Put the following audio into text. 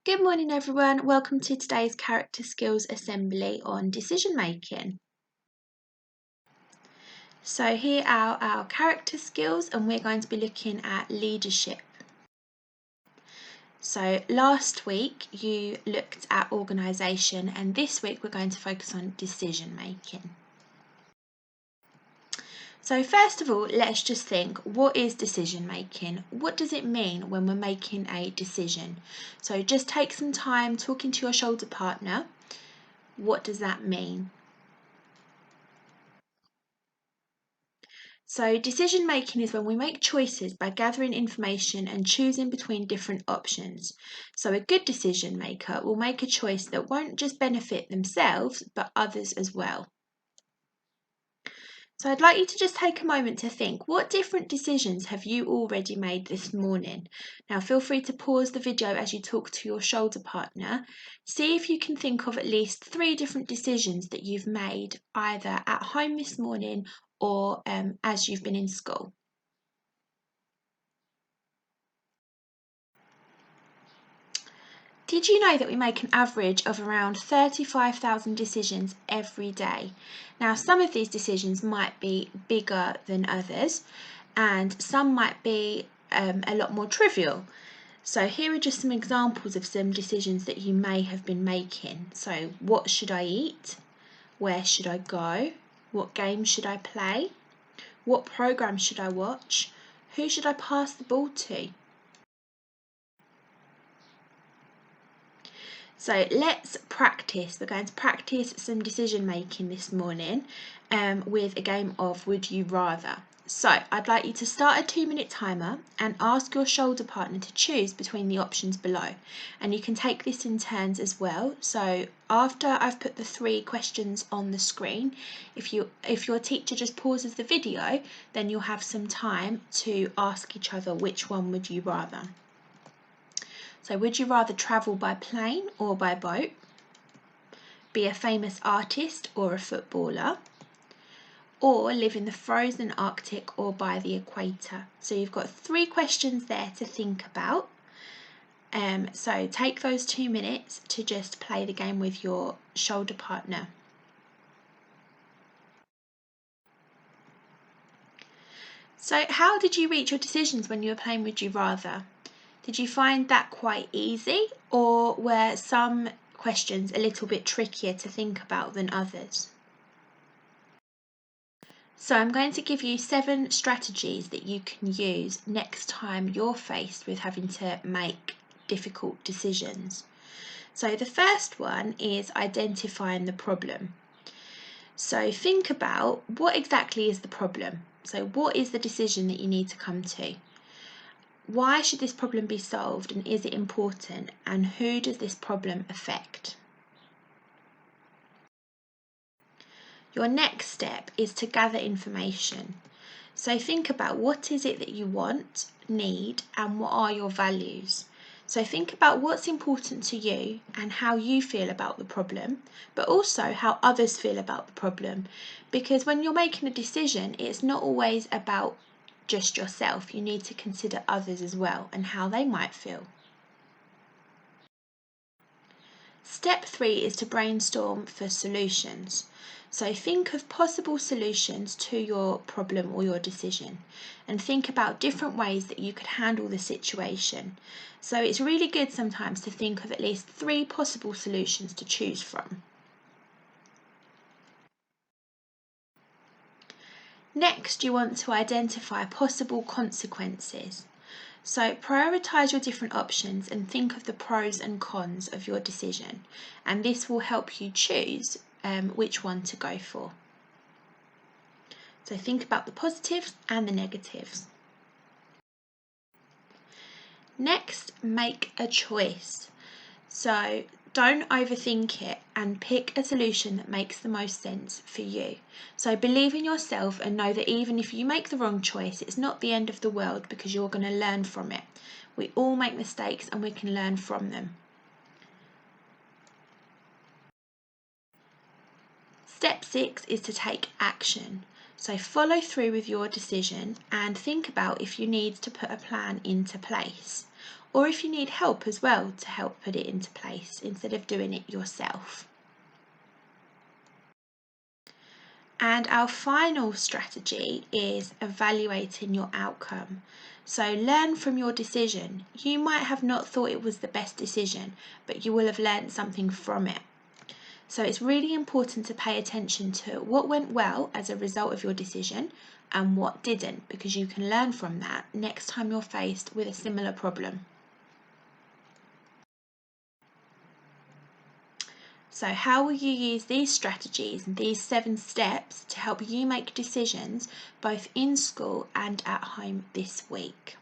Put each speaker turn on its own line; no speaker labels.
Good morning everyone, welcome to today's character skills assembly on decision making. So here are our character skills and we're going to be looking at leadership. So last week you looked at organisation and this week we're going to focus on decision making. So first of all, let's just think, what is decision making? What does it mean when we're making a decision? So just take some time talking to your shoulder partner. What does that mean? So decision making is when we make choices by gathering information and choosing between different options. So a good decision maker will make a choice that won't just benefit themselves but others as well. So I'd like you to just take a moment to think, what different decisions have you already made this morning? Now feel free to pause the video as you talk to your shoulder partner. See if you can think of at least 3 different decisions that you've made either at home this morning or as you've been in school. Did you know that we make an average of around 35,000 decisions every day? Now, some of these decisions might be bigger than others, and some might be a lot more trivial. So here are just some examples of some decisions that you may have been making. So, what should I eat? Where should I go? What game should I play? What program should I watch? Who should I pass the ball to? So let's practice. We're going to practice some decision making this morning with a game of Would You Rather. So I'd like you to start a 2-minute timer and ask your shoulder partner to choose between the options below. And you can take this in turns as well. So after I've put the 3 questions on the screen, if your teacher just pauses the video, then you'll have some time to ask each other which one would you rather. So would you rather travel by plane or by boat? Be a famous artist or a footballer? Or live in the frozen Arctic or by the equator? So you've got 3 questions there to think about. So take those 2 minutes to just play the game with your shoulder partner. So how did you reach your decisions when you were playing Would You Rather? Did you find that quite easy, or were some questions a little bit trickier to think about than others? So I'm going to give you 7 strategies that you can use next time you're faced with having to make difficult decisions. So the first one is identifying the problem. So think about, what exactly is the problem? So what is the decision that you need to come to? Why should this problem be solved, and is it important, and who does this problem affect? Your next step is to gather information. So think about, what is it that you want, need, and what are your values? So think about what's important to you and how you feel about the problem, but also how others feel about the problem. Because when you're making a decision, it's not always about just yourself. You need to consider others as well and how they might feel. Step 3 is to brainstorm for solutions. So think of possible solutions to your problem or your decision, and think about different ways that you could handle the situation. So it's really good sometimes to think of at least 3 possible solutions to choose from. Next, you want to identify possible consequences. So prioritise your different options and think of the pros and cons of your decision, and this will help you choose which one to go for. So think about the positives and the negatives. Next, make a choice. So don't overthink it and pick a solution that makes the most sense for you. So believe in yourself and know that even if you make the wrong choice, it's not the end of the world, because you're going to learn from it. We all make mistakes and we can learn from them. Step 6 is to take action. So follow through with your decision and think about if you need to put a plan into place. or if you need help as well to help put it into place instead of doing it yourself. And our final strategy is evaluating your outcome. So learn from your decision. You might have not thought it was the best decision, but you will have learned something from it. So it's really important to pay attention to what went well as a result of your decision and what didn't, because you can learn from that next time you're faced with a similar problem. So how will you use these strategies and these 7 steps to help you make decisions both in school and at home this week?